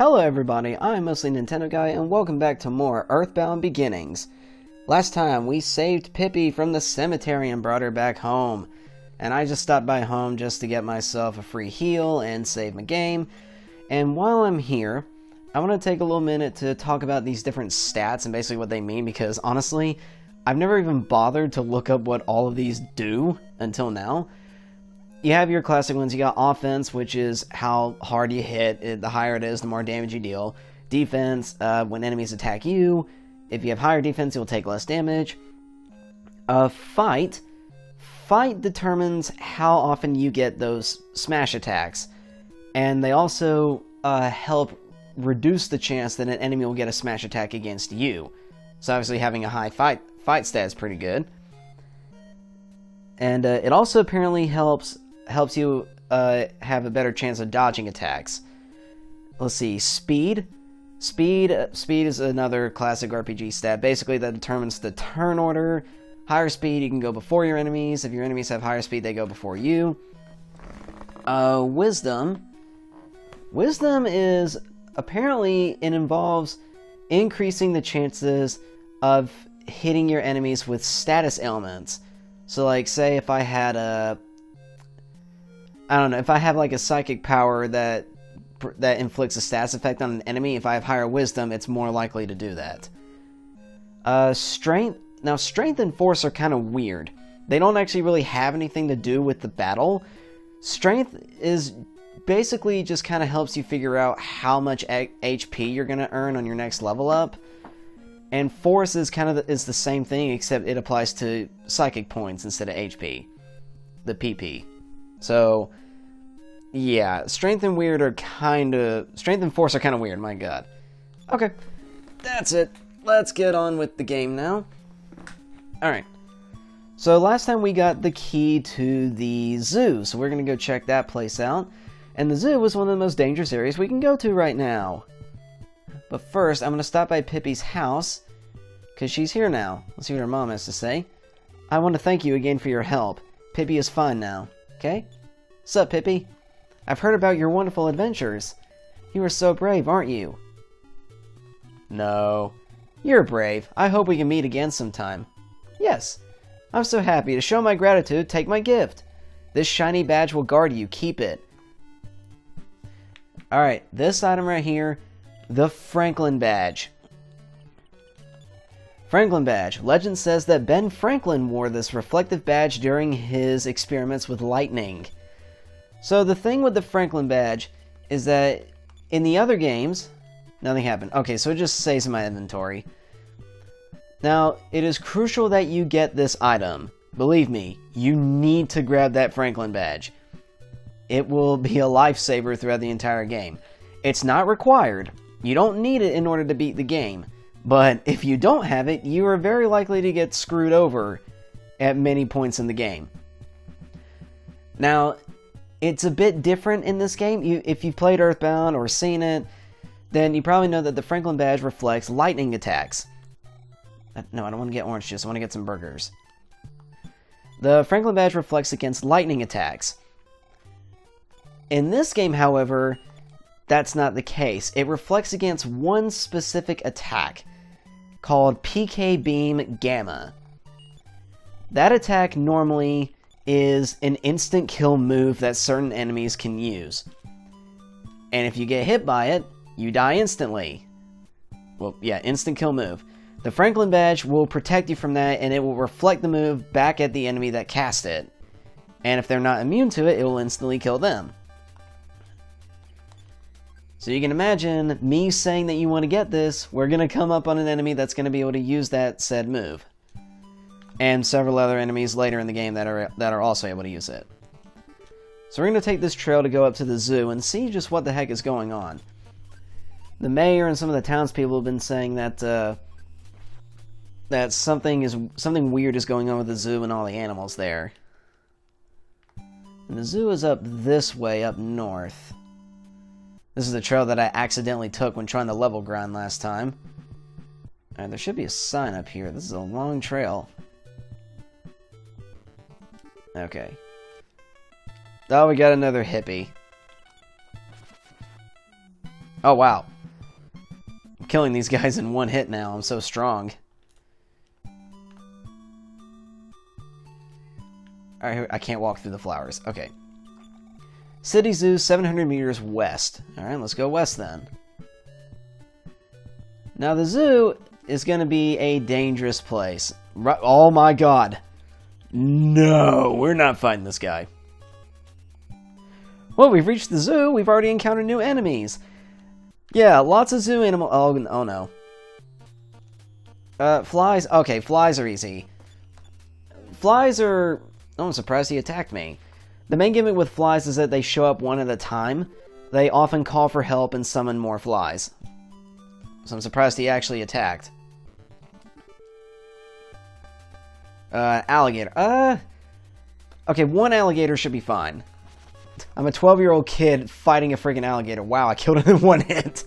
Hello everybody, I'm Mostly Nintendo Guy, and welcome back to more Earthbound Beginnings. Last time, we saved Pippi from the cemetery and brought her back home. And I just stopped by home just to get myself a free heal and save my game. And while I'm here, I want to take a little minute to talk about these different stats and basically what they mean, because honestly, I've never even bothered to look up what all of these do until now. You have your classic ones. You got offense, which is how hard you hit. The higher it is, the more damage you deal. Defense, when enemies attack you. If you have higher defense, you'll take less damage. Fight. Fight determines how often you get those smash attacks. And they also help reduce the chance that an enemy will get a smash attack against you. So obviously having a high fight stat is pretty good. And it also apparently helps you have a better chance of dodging attacks. Let's see, speed. Speed is another classic RPG stat. Basically, that determines the turn order. Higher speed, you can go before your enemies. If your enemies have higher speed, they go before you. Wisdom. Wisdom is, apparently, it involves increasing the chances of hitting your enemies with status ailments. So, like, say if I had if I have like a psychic power that inflicts a status effect on an enemy, if I have higher wisdom, it's more likely to do that. Strength. Now, strength and force are kind of weird. They don't actually really have anything to do with the battle. Strength is basically just kind of helps you figure out how much HP you're going to earn on your next level up. And force is is the same thing, except it applies to psychic points instead of HP. The PP. So, yeah, strength and force are kind of weird, my god. Okay, that's it. Let's get on with the game now. Alright, so last time we got the key to the zoo, so we're going to go check that place out. And the zoo is one of the most dangerous areas we can go to right now. But first, I'm going to stop by Pippi's house, because she's here now. Let's see what her mom has to say. I want to thank you again for your help. Pippi is fine now, okay? Sup, Pippi? I've heard about your wonderful adventures. You are so brave, aren't you? No. You're brave. I hope we can meet again sometime. Yes. I'm so happy. To show my gratitude, take my gift. This shiny badge will guard you. Keep it. Alright, this item right here, the Franklin badge. Franklin badge. Legend says that Ben Franklin wore this reflective badge during his experiments with lightning. So the thing with the Franklin badge is that in the other games, nothing happened. Okay, so it just stays in my inventory. Now, it is crucial that you get this item. Believe me, you need to grab that Franklin badge. It will be a lifesaver throughout the entire game. It's not required. You don't need it in order to beat the game. But if you don't have it, you are very likely to get screwed over at many points in the game. Now, it's a bit different in this game. If you've played Earthbound or seen it, then you probably know that the Franklin badge reflects lightning attacks. No, I don't want to get orange juice. I want to get some burgers. The Franklin badge reflects against lightning attacks. In this game, however, that's not the case. It reflects against one specific attack called PK Beam Gamma. That attack normally is an instant kill move that certain enemies can use. And if you get hit by it, you die instantly. Well, yeah, instant kill move. The Franklin badge will protect you from that, and it will reflect the move back at the enemy that cast it. And if they're not immune to it, it will instantly kill them. So you can imagine me saying that you want to get this, we're going to come up on an enemy that's going to be able to use that said move. And several other enemies later in the game that are also able to use it. So we're going to take this trail to go up to the zoo and see just what the heck is going on. The mayor and some of the townspeople have been saying that that something weird is going on with the zoo and all the animals there. And the zoo is up this way, up north. This is the trail that I accidentally took when trying to level grind last time. Alright, there should be a sign up here. This is a long trail. Okay. Oh, we got another hippie. Oh, wow. killing these guys in one hit now. I'm so strong. Alright, I can't walk through the flowers. Okay. City Zoo, 700 meters west. Alright, let's go west then. Now, the zoo is going to be a dangerous place. Oh my god. No, we're not fighting this guy. Well, we've reached the zoo. We've already encountered new enemies. Yeah, lots of zoo animal. Oh no. Flies. Okay, flies are easy. Flies are... Oh, I'm surprised he attacked me. The main gimmick with flies is that they show up one at a time. They often call for help and summon more flies. So I'm surprised he actually attacked. Alligator. Okay, one alligator should be fine. I'm a 12-year-old kid fighting a freaking alligator. Wow, I killed him in one hit.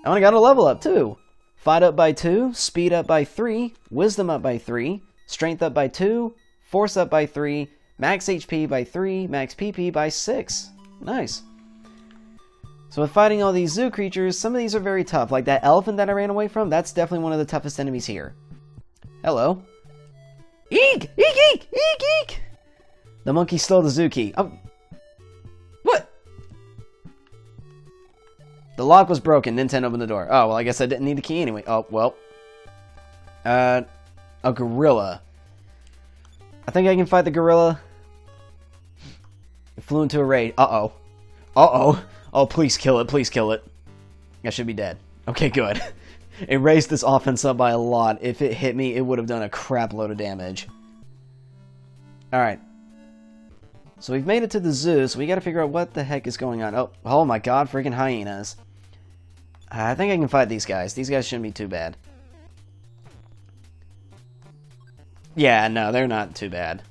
I only got a level up, too. Fight up by 2, speed up by 3, wisdom up by 3, strength up by 2, force up by 3, max HP by 3, max PP by 6. Nice. So with fighting all these zoo creatures, some of these are very tough. Like that elephant that I ran away from, that's definitely one of the toughest enemies here. Hello. Eek! Eek! Eek! Eek! Eek! The monkey stole the zoo key. Oh. What? The lock was broken. Nintendo opened the door. Oh, well, I guess I didn't need the key anyway. Oh, well. A gorilla. I think I can fight the gorilla. It flew into a rage. Uh-oh. Uh-oh. Oh, please kill it. Please kill it. I should be dead. Okay, good. It raised this offense up by a lot. If it hit me, it would have done a crap load of damage. Alright. So we've made it to the zoo, so we gotta figure out what the heck is going on. Oh my god, freaking hyenas. I think I can fight these guys. These guys shouldn't be too bad. Yeah, no, they're not too bad.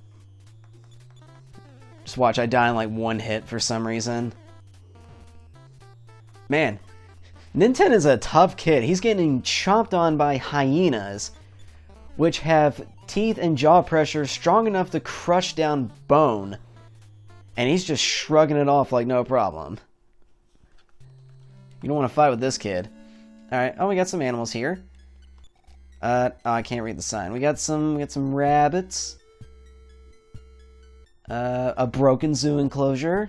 Just watch, I die in like one hit for some reason. Man, Ninten is a tough kid. He's getting chomped on by hyenas, which have teeth and jaw pressure strong enough to crush down bone. And he's just shrugging it off like no problem. You don't want to fight with this kid. Alright, oh, we got some animals here. Oh, I can't read the sign. We got some rabbits. A broken zoo enclosure.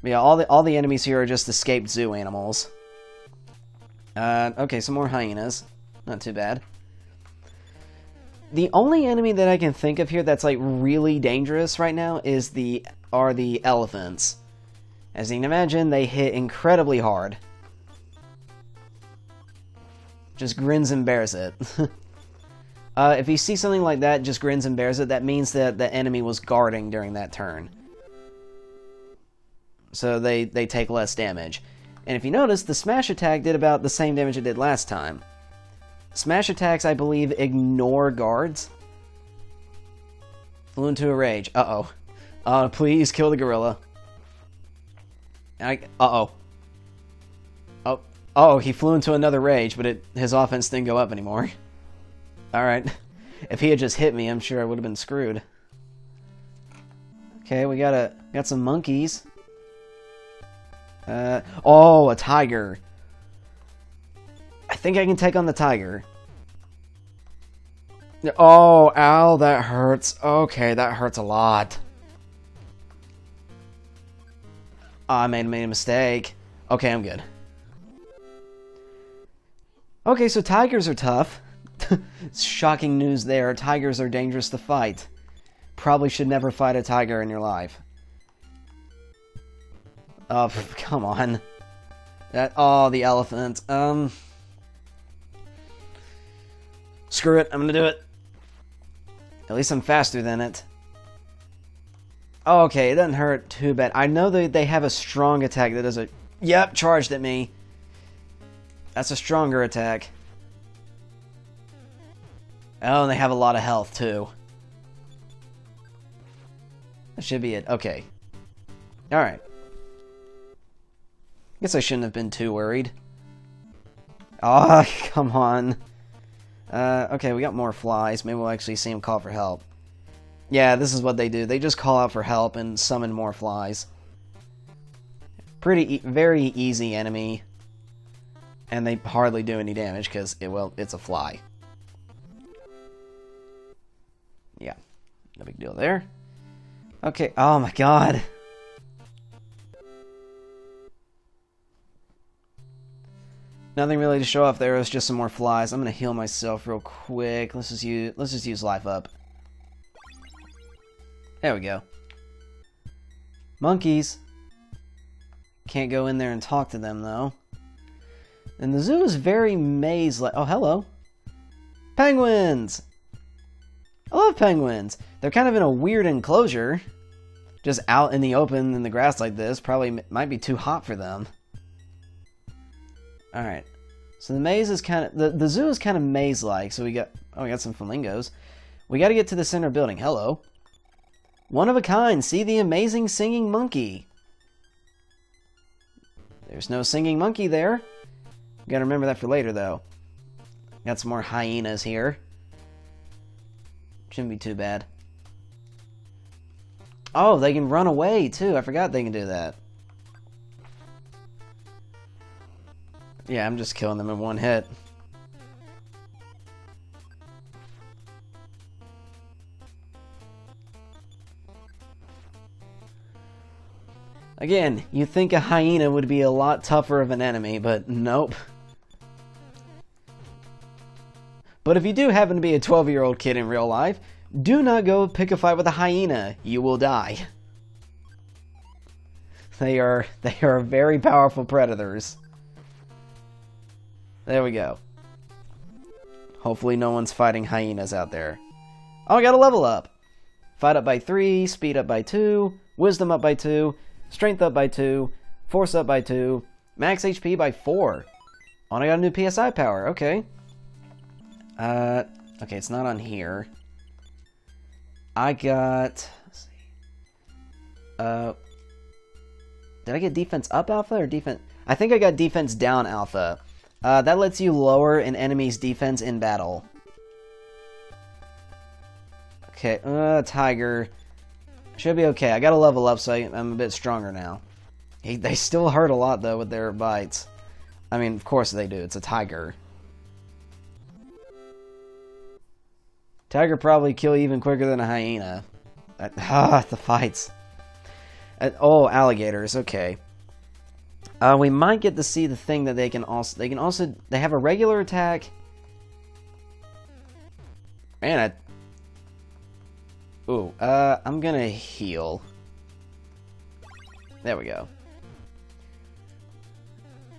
Yeah, all the enemies here are just escaped zoo animals. Okay, some more hyenas. Not too bad. The only enemy that I can think of here that's like really dangerous right now are the elephants. As you can imagine, they hit incredibly hard. Just grins and bears it. If you see something like that, just grins and bears it, that means that the enemy was guarding during that turn. So they take less damage. And if you notice, the smash attack did about the same damage it did last time. Smash attacks, I believe, ignore guards. Flew into a rage. Uh-oh. Please kill the gorilla. Uh-oh. Oh, he flew into another rage, but his offense didn't go up anymore. Alright. If he had just hit me, I'm sure I would have been screwed. Okay, we got some monkeys. Oh, a tiger. I think I can take on the tiger. Oh, ow, that hurts. Okay, that hurts a lot. Oh, I made a mistake. Okay, I'm good. Okay, so tigers are tough. Shocking news there. Tigers are dangerous to fight. Probably should never fight a tiger in your life. Oh, come on. Oh, the elephant. Screw it, I'm gonna do it. At least I'm faster than it. Okay, it doesn't hurt too bad. I know they have a strong attack that does a... Yep, charged at me. That's a stronger attack. Oh, and they have a lot of health, too. That should be it. Okay. Alright. Guess I shouldn't have been too worried. Ah, oh, come on. Okay, we got more flies. Maybe we'll actually see them call for help. Yeah, this is what they do. They just call out for help and summon more flies. very easy enemy. And they hardly do any damage because, well, it's a fly. Yeah, no big deal there. Okay, oh my god. Nothing really to show off there. It's just some more flies. I'm gonna heal myself real quick. Let's just use life up. There we go. Monkeys. Can't go in there and talk to them though. And the zoo is very maze-like. Oh, hello. Penguins! I love penguins. They're kind of in a weird enclosure. Just out in the open in the grass like this. Probably might be too hot for them. Alright. So the maze is kind of... The zoo is kind of maze-like. So we got... Oh, we got some flamingos. We got to get to the center building. Hello. One of a kind. See the amazing singing monkey. There's no singing monkey there. Gotta remember that for later, though. Got some more hyenas here. Shouldn't be too bad. Oh, they can run away, too. I forgot they can do that. Yeah, I'm just killing them in one hit. Again, you'd think a hyena would be a lot tougher of an enemy, but nope. But if you do happen to be a 12-year-old kid in real life, do not go pick a fight with a hyena. You will die. They are very powerful predators. There we go. Hopefully no one's fighting hyenas out there. Oh, I got a level up. Fight up by 3, speed up by 2, wisdom up by 2, strength up by 2, force up by 2, max HP by 4. Oh, and I got a new PSI power. Okay. Okay, it's not on here. I got... Let's see. Did I get defense up alpha or defense... I think I got defense down alpha. That lets you lower an enemy's defense in battle. Okay, tiger. Should be okay. I got to level up, so I'm a bit stronger now. They still hurt a lot, though, with their bites. I mean, of course they do. It's a tiger. Tiger probably kill you even quicker than a hyena. The fights. Oh, alligators. Okay. We might get to see the thing that they can also... They have a regular attack. Man, Ooh, I'm gonna heal. There we go.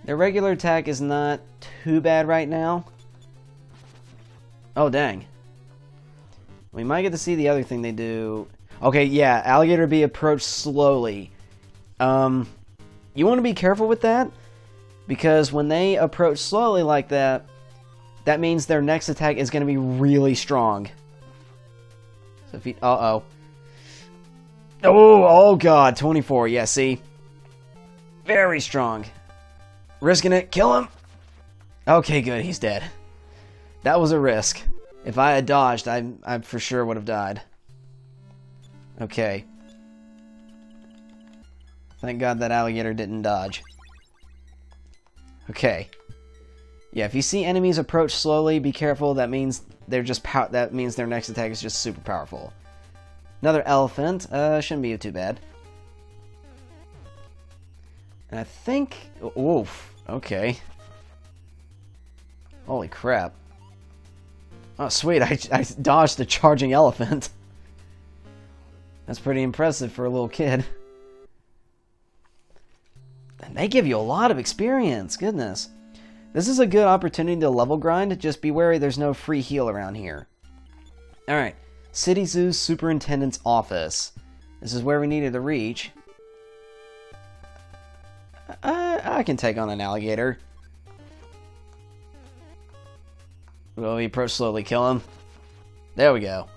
Their regular attack is not too bad right now. Oh, dang. We might get to see the other thing they do. Okay, yeah, alligator be approached slowly. You want to be careful with that, because when they approach slowly like that, that means their next attack is going to be really strong. So if he... Uh-oh. Oh god, 24. Yeah, see? Very strong. Risking it. Kill him. Okay, good. He's dead. That was a risk. If I had dodged, I for sure would have died. Okay. Thank God that alligator didn't dodge. Okay. Yeah, if you see enemies approach slowly, be careful. That means they're just that means their next attack is just super powerful. Another elephant. Shouldn't be too bad. And I think... Oof. Okay. Holy crap. Oh, sweet. I dodged a charging elephant. That's pretty impressive for a little kid. And they give you a lot of experience. Goodness. This is a good opportunity to level grind. Just be wary there's no free heal around here. Alright. City Zoo's Superintendent's Office. This is where we needed to reach. I can take on an alligator. Will we approach slowly? Kill him? There we go.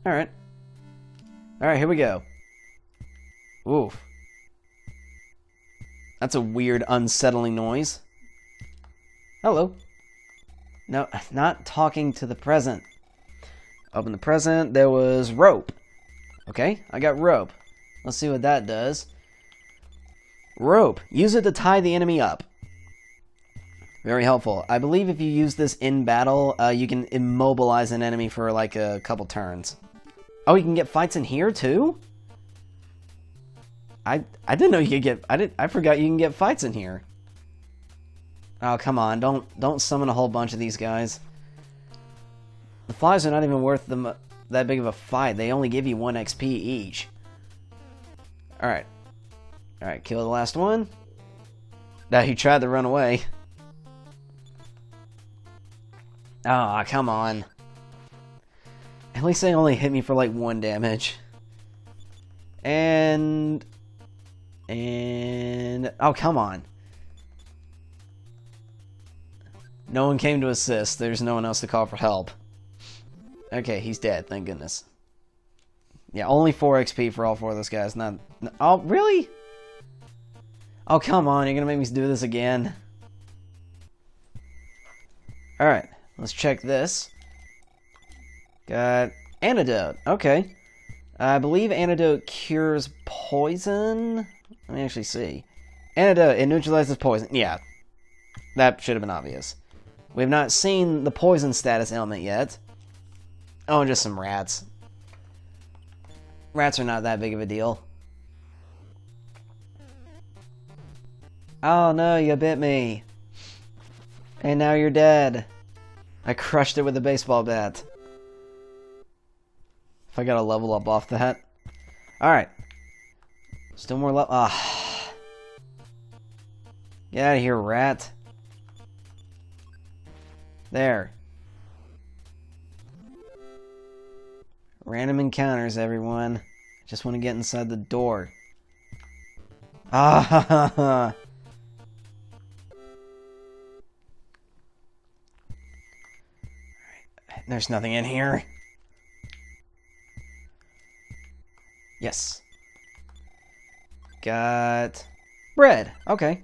Alright. Alright, here we go. Oof. That's a weird, unsettling noise. Hello. No, not talking to the present. Open the present. There was rope. Okay, I got rope. Let's see what that does. Rope. Use it to tie the enemy up. Very helpful. I believe if you use this in battle, you can immobilize an enemy for like a couple turns. Oh, you can get fights in here too? I didn't know you could get... I forgot you can get fights in here. Oh, come on. Don't summon a whole bunch of these guys. The flies are not even worth that big of a fight. They only give you 1 XP each. Alright. Alright, kill the last one. Now he tried to run away. Ah, oh, come on. At least they only hit me for like 1 damage. And... oh, come on. No one came to assist. There's no one else to call for help. Okay, he's dead. Thank goodness. Yeah, only 4 XP for all 4 of those guys. Not... oh, really? Oh, come on. You're gonna make me do this again. Alright, let's check this. Got antidote. Okay. I believe antidote cures poison. Let me actually see. Antidote, it neutralizes poison. Yeah. That should have been obvious. We have not seen the poison status ailment yet. Oh, just some rats. Rats are not that big of a deal. Oh no, you bit me. And now you're dead. I crushed it with a baseball bat. If I got a level up off that. Alright. Still more level. Ah. Get out of here, rat. There. Random encounters, everyone. Just want to get inside the door. Ah ha ha ha. There's nothing in here. Yes. Got bread. Okay.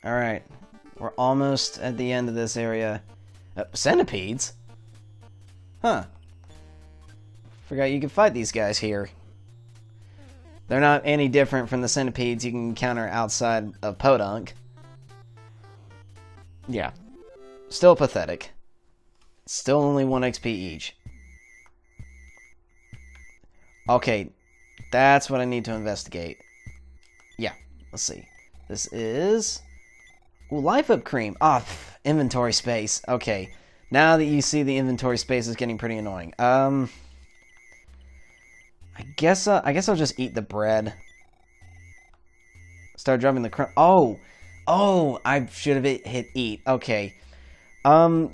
Alright. We're almost at the end of this area. Centipedes? Huh. Forgot you could fight these guys here. They're not any different from the centipedes you can encounter outside of Podunk. Yeah. Still pathetic. Still only 1 XP each. Okay. That's what I need to investigate. Yeah. Let's see. This is... ooh, life up cream. Ah, inventory space. Okay. Now that you see the inventory space is getting pretty annoying. I guess I'll just eat the bread. Start dropping the crumb. Oh, I should have hit eat. Okay.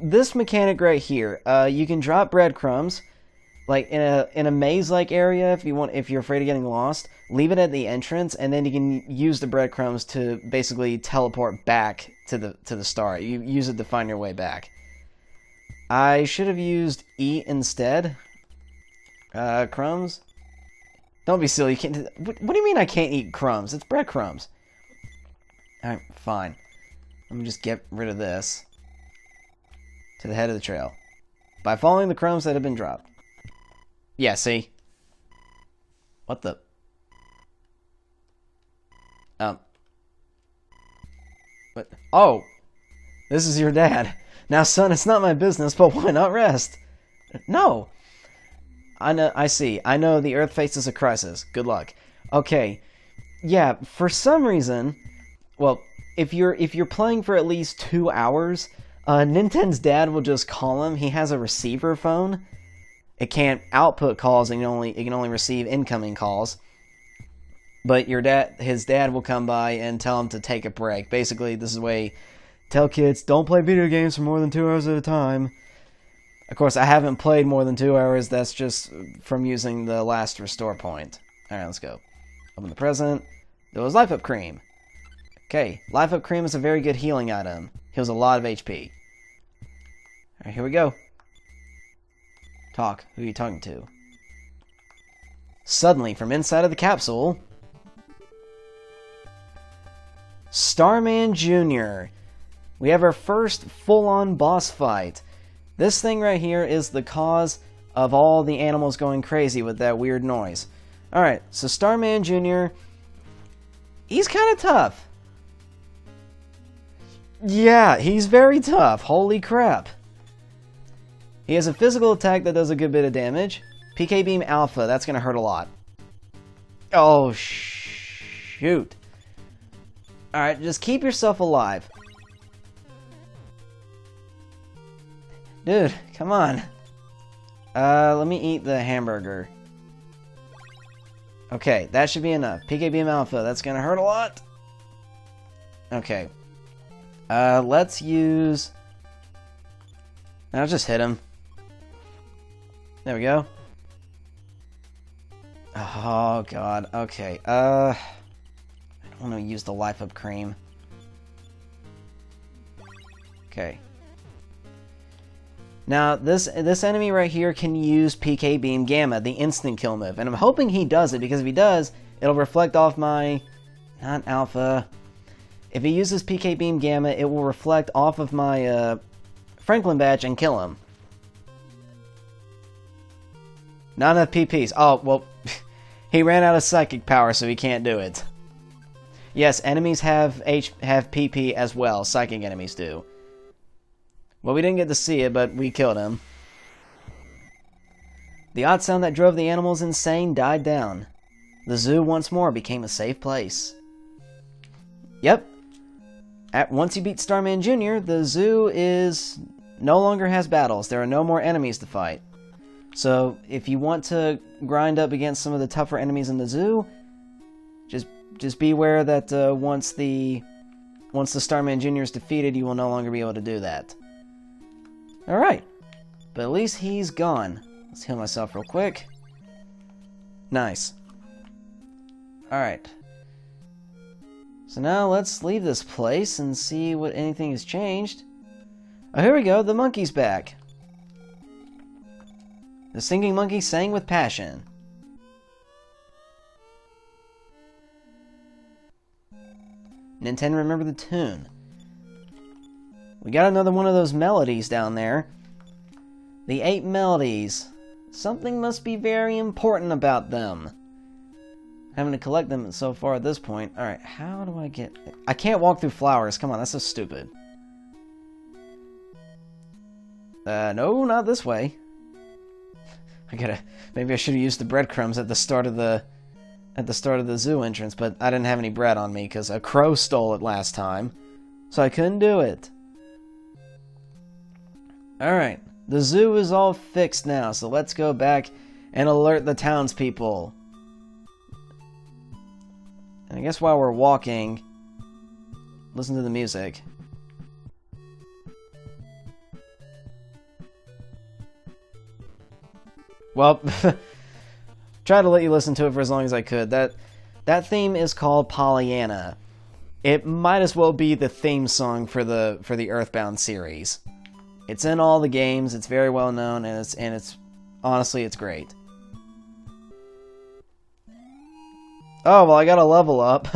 This mechanic right here. You can drop breadcrumbs, like in a maze-like area if you're afraid of getting lost. Leave it at the entrance, and then you can use the breadcrumbs to basically teleport back to the start. You use it to find your way back. I should have used eat instead. Crumbs. Don't be silly. You can't. What do you mean I can't eat crumbs? It's breadcrumbs. Alright, fine. Let me just get rid of this. To the head of the trail. By following the crumbs that have been dropped. Yeah, see? What the... What? Oh! This is your dad. Now, son, it's not my business, but why not rest? No! I know, I see. I know the Earth faces a crisis. Good luck. Okay. Yeah, for some reason... well, if you're playing for at least 2 hours, Ninten's dad will just call him. He has a receiver phone. It can't output calls, and it can only receive incoming calls. But his dad will come by and tell him to take a break. Basically, this is the way tell kids, don't play video games for more than 2 hours at a time. Of course, I haven't played more than 2 hours. That's just from using the last restore point. Alright, let's go. Open the present. There was Life Up Cream. Okay, Life Up Cream is a very good healing item. Heals a lot of HP. Alright, here we go. Talk. Who are you talking to? Suddenly, from inside of the capsule... Starman Jr. We have our first full-on boss fight. This thing right here is the cause of all the animals going crazy with that weird noise. Alright, so Starman Jr., he's kind of tough. Yeah, he's very tough. Holy crap. He has a physical attack that does a good bit of damage. PK Beam Alpha, that's going to hurt a lot. Oh, shoot. Alright, just keep yourself alive. Dude, come on. Let me eat the hamburger. Okay, that should be enough. PK Beam Alpha, that's gonna hurt a lot. Okay. Let's use... I'll just hit him. There we go. Oh, God. Okay, I don't want to use the Life Up Cream. Okay. Now, this enemy right here can use PK Beam Gamma, the instant kill move. And I'm hoping he does it, because if he does, it'll reflect off my... Not Alpha. If he uses PK Beam Gamma, it will reflect off of my Franklin badge and kill him. Not enough PPs. Oh, well, he ran out of psychic power, so he can't do it. Yes, enemies have PP as well. Psychic enemies do. Well, we didn't get to see it, but we killed him. The odd sound that drove the animals insane died down. The zoo once more became a safe place. Yep. Once you beat Starman Jr., the zoo no longer has battles. There are no more enemies to fight. So, if you want to grind up against some of the tougher enemies in the zoo, just beware that once the Starman Jr. is defeated, you will no longer be able to do that. Alright, but at least he's gone. Let's heal myself real quick. Nice. Alright. So now let's leave this place and see what anything has changed. Oh, here we go, the monkey's back. The singing monkey sang with passion. Nintendo, remember the tune. We got another one of those melodies down there. The 8 melodies. Something must be very important about them. Having to collect them so far at this point. Alright, how do I get... I can't walk through flowers. Come on, that's so stupid. No, not this way. Maybe I should have used the breadcrumbs at the start of the zoo entrance, but I didn't have any bread on me because a crow stole it last time. So I couldn't do it. Alright, the zoo is all fixed now, so let's go back and alert the townspeople. And I guess while we're walking, listen to the music. Well, try to let you listen to it for as long as I could. That theme is called Pollyanna. It might as well be the theme song for the Earthbound series. It's in all the games, it's very well known, and it's honestly, it's great. Oh, well, I gotta level up.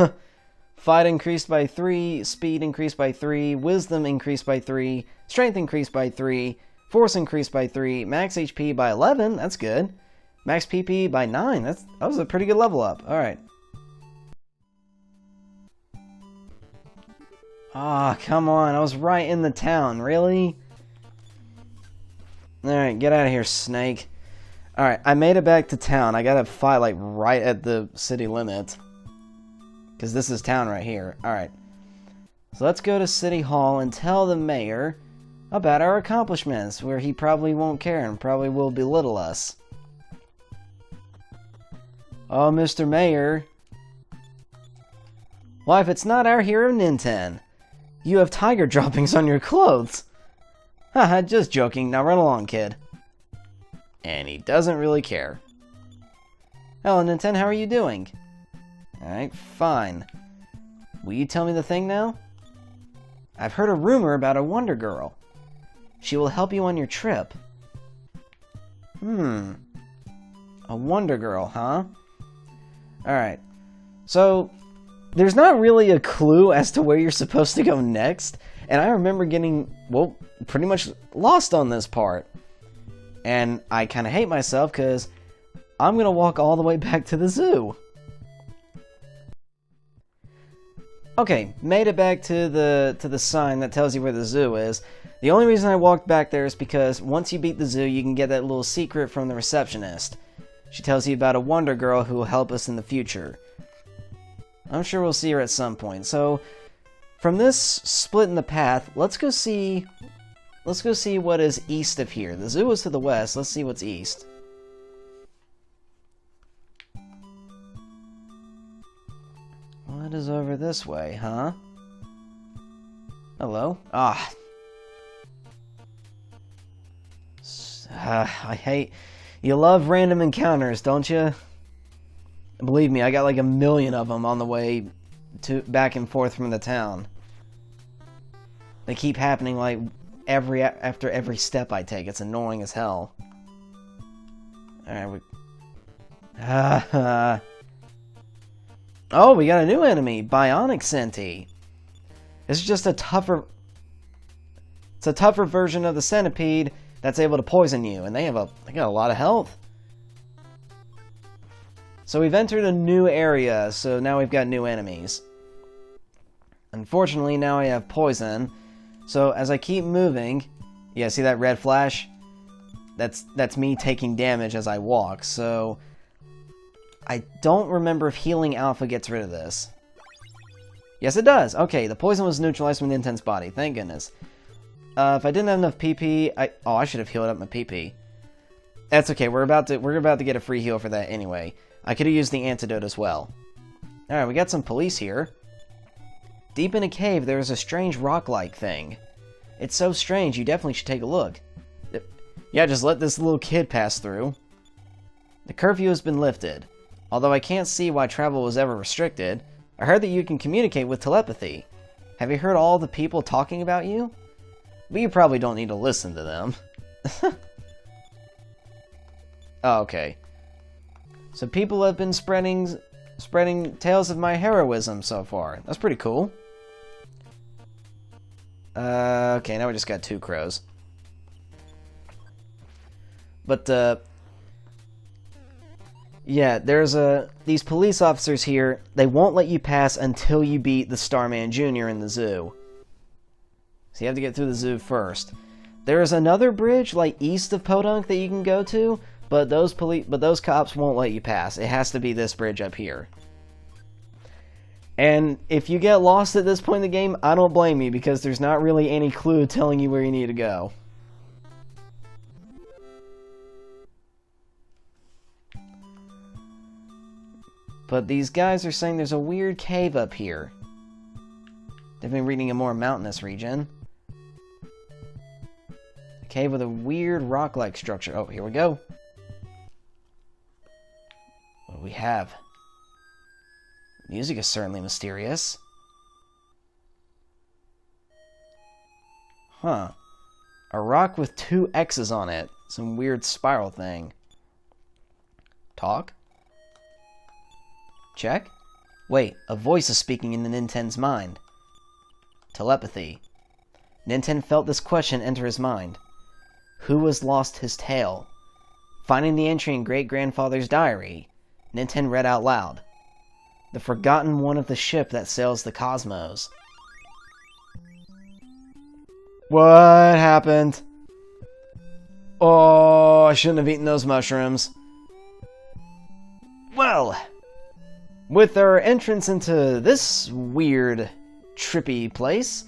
Fight increased by 3, speed increased by 3, wisdom increased by 3, strength increased by 3, force increased by 3, max HP by 11, that's good. Max PP by 9, that was a pretty good level up. Alright. Ah, come on, I was right in the town, really? Alright, get out of here, snake. Alright, I made it back to town. I gotta fight, like, right at the city limit. Because this is town right here. Alright. So let's go to City Hall and tell the mayor about our accomplishments, where he probably won't care and probably will belittle us. Oh, Mr. Mayor. Why, if it's not our hero, Nintendo. You have tiger droppings on your clothes. Haha, just joking. Now run along, kid. And he doesn't really care. Hello, Nintendo, how are you doing? Alright, fine. Will you tell me the thing now? I've heard a rumor about a Wonder Girl. She will help you on your trip. A Wonder Girl, huh? Alright. So, there's not really a clue as to where you're supposed to go next, And I remember getting, well, pretty much lost on this part. And I kind of hate myself because I'm going to walk all the way back to the zoo. Okay, made it back to the sign that tells you where the zoo is. The only reason I walked back there is because once you beat the zoo, you can get that little secret from the receptionist. She tells you about a Wonder Girl who will help us in the future. I'm sure we'll see her at some point. So, from this split in the path, let's go see what is east of here. The zoo is to the west. Let's see what's east. What is over this way, huh? Hello? Ah. I hate... You love random encounters, don't you? Believe me, I got like 1 million of them on the way back and forth from the town. They keep happening like after every step I take. It's annoying as hell. Alright, oh, we got a new enemy, Bionic Centi. This is just a tougher... It's a tougher version of the centipede that's able to poison you, and they got a lot of health. So we've entered a new area, so now we've got new enemies. Unfortunately, now I have poison, so as I keep moving... Yeah, see that red flash? That's me taking damage as I walk, so... I don't remember if healing Alpha gets rid of this. Yes, it does! Okay, the poison was neutralized from the intense body, thank goodness. If I didn't have enough PP, I should have healed up my PP. That's okay, we're about to get a free heal for that anyway. I could have used the antidote as well. Alright, we got some police here. Deep in a cave, there is a strange rock-like thing. It's so strange, you definitely should take a look. Yeah, just let this little kid pass through. The curfew has been lifted. Although I can't see why travel was ever restricted, I heard that you can communicate with telepathy. Have you heard all the people talking about you? But you probably don't need to listen to them. Oh, okay. So people have been spreading tales of my heroism so far. That's pretty cool. Okay, now we just got 2 crows. But, yeah, there's these police officers here. They won't let you pass until you beat the Starman Jr. in the zoo. So you have to get through the zoo first. There is another bridge, like east of Podunk, that you can go to, but those cops won't let you pass. It has to be this bridge up here. And if you get lost at this point in the game, I don't blame you, because there's not really any clue telling you where you need to go. But these guys are saying there's a weird cave up here. They've been reading a more mountainous region. A cave with a weird rock-like structure. Oh, here we go. What do we have? Music is certainly mysterious. Huh. A rock with 2 X's on it. Some weird spiral thing. Talk? Check? Wait, a voice is speaking in the Ninten's mind. Telepathy. Ninten felt this question enter his mind. Who has lost his tail? Finding the entry in great-grandfather's diary, Ninten read out loud. The forgotten one of the ship that sails the cosmos. What happened? Oh, I shouldn't have eaten those mushrooms. Well, with our entrance into this weird, trippy place,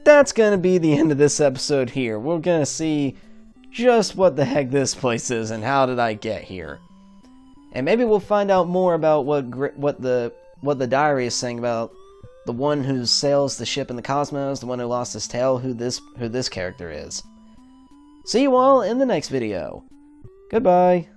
that's gonna be the end of this episode here. We're gonna see just what the heck this place is and how did I get here. And maybe we'll find out more about what the diary is saying about the one who sails the ship in the cosmos, the one who lost his tail, who this character is. See you all in the next video. Goodbye.